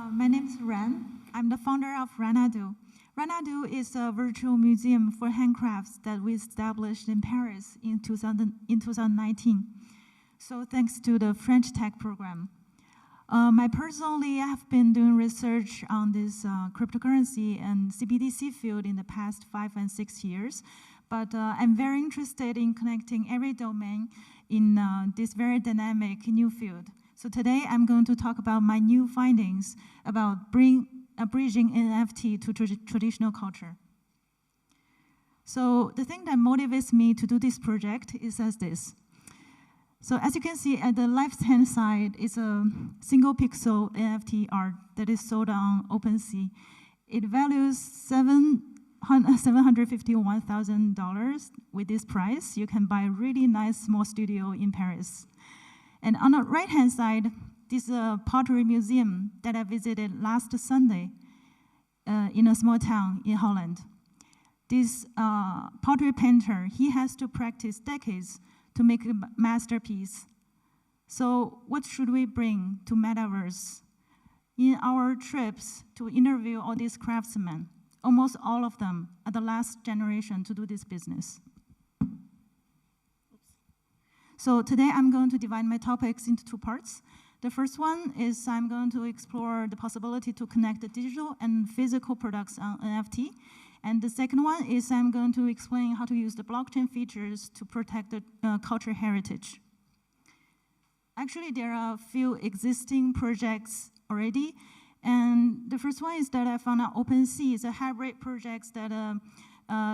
My name is Ran. I'm the founder of Ranado. Ranado is a virtual museum for handcrafts that we established in Paris in 2019. So thanks to the French Tech program. Personally, I have been doing research on this cryptocurrency and CBDC field in the past 5 and 6 years, but I'm very interested in connecting every domain in this very dynamic new field. So today I'm going to talk about my new findings about bridging NFT to traditional culture. So the thing that motivates me to do this project is as this. So as you can see at the left-hand side is a single pixel NFT art that is sold on OpenSea. It values $751,000. With this price, you can buy a really nice small studio in Paris. And on the right-hand side, this is a pottery museum that I visited last Sunday in a small town in Holland. This pottery painter, he has to practice decades to make a masterpiece. So what should we bring to metaverse? In our trips to interview all these craftsmen, almost all of them are the last generation to do this business. So today I'm going to divide my topics into 2 parts. The first one is I'm going to explore the possibility to connect the digital and physical products on NFT. And the second one is I'm going to explain how to use the blockchain features to protect the cultural heritage. Actually, there are a few existing projects already. And the first one is that I found out OpenSea is a hybrid project that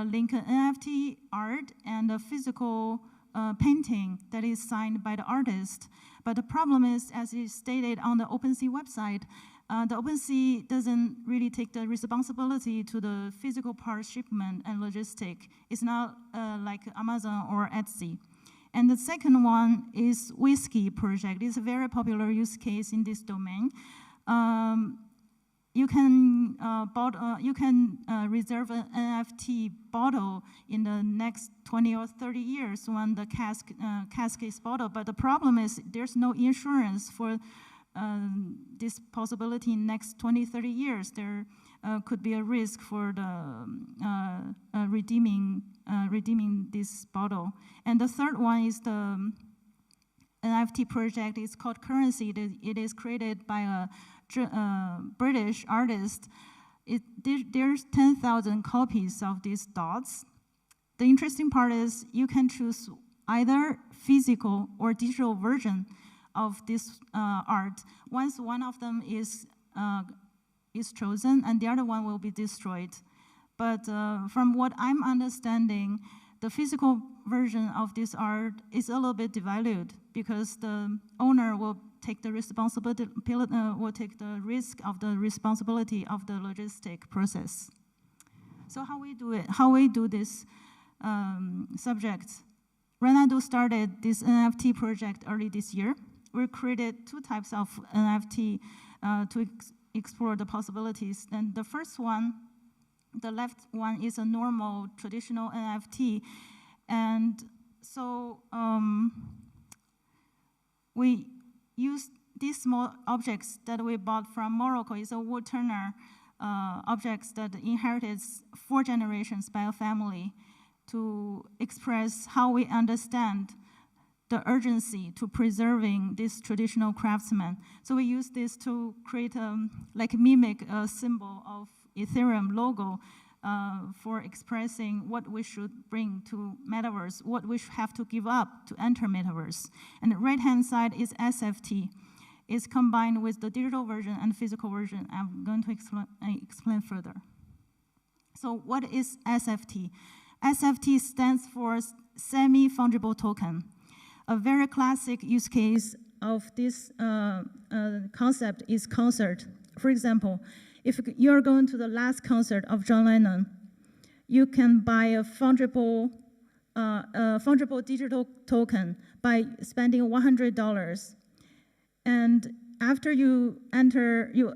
link an NFT art and a physical painting that is signed by the artist. But the problem is, as is stated on the OpenSea website, the OpenSea doesn't really take the responsibility to the physical part shipment and logistic. It's not like Amazon or Etsy. And the second one is Whiskey project. It's a very popular use case in this domain. You can reserve an NFT bottle in the next 20 or 30 years when the cask is bottled. But the problem is there's no insurance for this possibility in next 20, 30 years. There could be a risk for the redeeming this bottle. And the third one is the NFT project. It's called Currency. It is created by a British artist. There's 10,000 copies of these dots. The interesting part is you can choose either physical or digital version of this art. Once one of them is chosen, and the other one will be destroyed. But from what I'm understanding, the physical version of this art is a little bit devalued because the owner will take the responsibility, will take the risk of the responsibility of the logistic process. So how we do it? How we do this subject? Ranado started this NFT project early this year. We created 2 types of NFT to explore the possibilities. And the first one, the left one, is a normal traditional NFT. And so we use these small objects that we bought from Morocco. It's a wood turner objects that inherited 4 generations by a family to express how we understand the urgency to preserving this traditional craftsman. So we use this to create mimic a symbol of Ethereum logo for expressing what we should bring to metaverse, what we have to give up to enter metaverse. And the right-hand side is SFT. It's combined with the digital version and physical version. I'm going to explain further. So what is SFT? SFT stands for semi-fungible token. A very classic use case of this concept is concert. For example, if you're going to the last concert of John Lennon, you can buy a fungible digital token by spending $100. And after you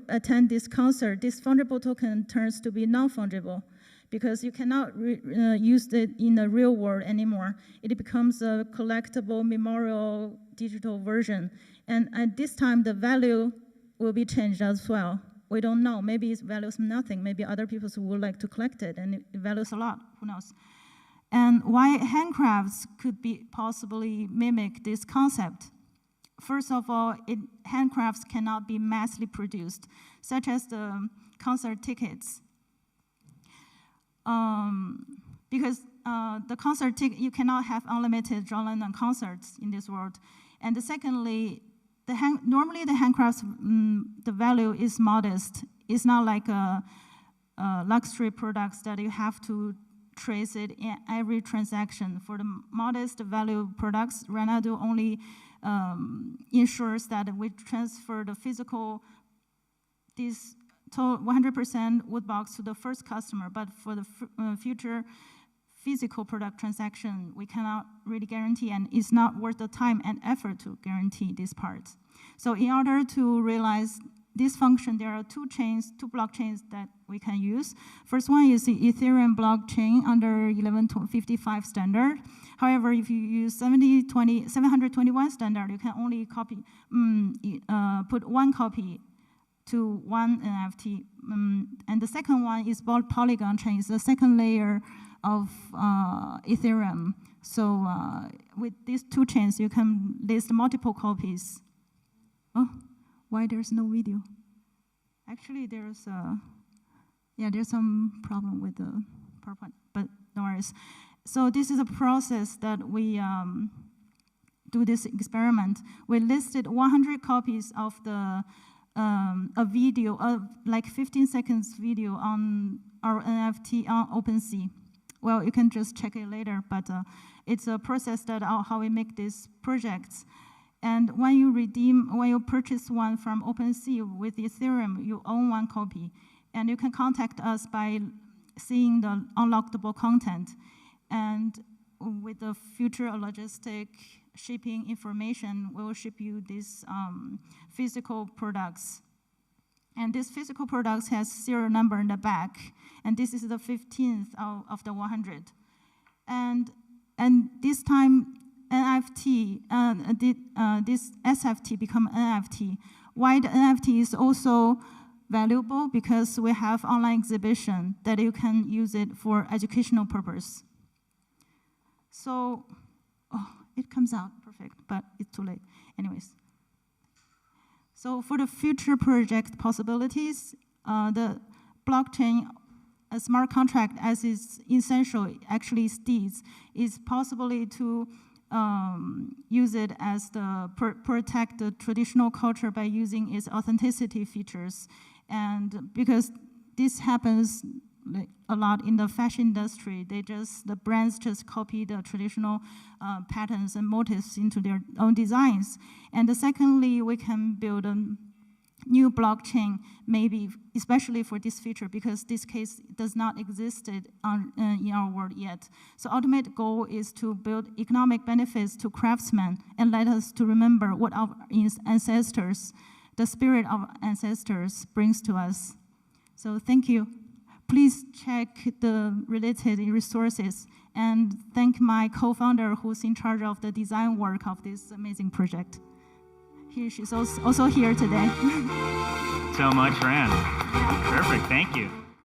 attend this concert, this fungible token turns to be non-fungible because you cannot use it in the real world anymore. It becomes a collectible memorial digital version. And at this time, the value will be changed as well. we don't know. Maybe it values nothing. Maybe other people would like to collect it, and it values a lot. Who knows? And why handcrafts could be possibly mimic this concept? First of all, handcrafts cannot be massively produced, such as the concert tickets. Because the concert ticket, you cannot have unlimited John Lennon concerts in this world. And secondly, normally the handcrafts, the value is modest. It's not like luxury products that you have to trace it in every transaction. For the modest value products, Renado only ensures that we transfer the physical, this 100% wood box to the first customer, but for the future physical product transaction, we cannot really guarantee, and it's not worth the time and effort to guarantee this part. So in order to realize this function, there are two blockchains that we can use. First one is the Ethereum blockchain under 1155 standard. However, if you use 721 standard, you can only put one copy to one NFT. And the second one is Polygon chain. It's the second layer of Ethereum. So with these two chains, you can list multiple copies. Oh, why there's no video? Actually, there's some problem with the PowerPoint, but no worries. So this is a process that we do this experiment. We listed 100 copies of a video, like 15 seconds video on our NFT on OpenSea. Well, you can just check it later, but it's a process that how we make these projects. And when you purchase one from OpenSea with Ethereum, you own one copy. And you can contact us by seeing the unlockable content. And with the future logistic shipping information, we will ship you these physical products. And this physical products has serial number in the back. And this is the 15th of the 100. And this time, NFT, this SFT become NFT. Why the NFT is also valuable? Because we have online exhibition that you can use it for educational purpose. So, it comes out perfect, but it's too late. Anyways. So for the future project possibilities, the blockchain, a smart contract as is essential actually states, is possibly to use it as protect the traditional culture by using its authenticity features. And because this happens a lot in the fashion industry, the brands just copy the traditional patterns and motifs into their own designs. And secondly, we can build a new blockchain, maybe especially for this feature, because this case does not exist in our world yet. So ultimate goal is to build economic benefits to craftsmen and let us to remember what our ancestors, the spirit of ancestors brings to us. So thank you. Please check the related resources and thank my co-founder who's in charge of the design work of this amazing project. She's also here today. So much, Ran. Perfect, thank you.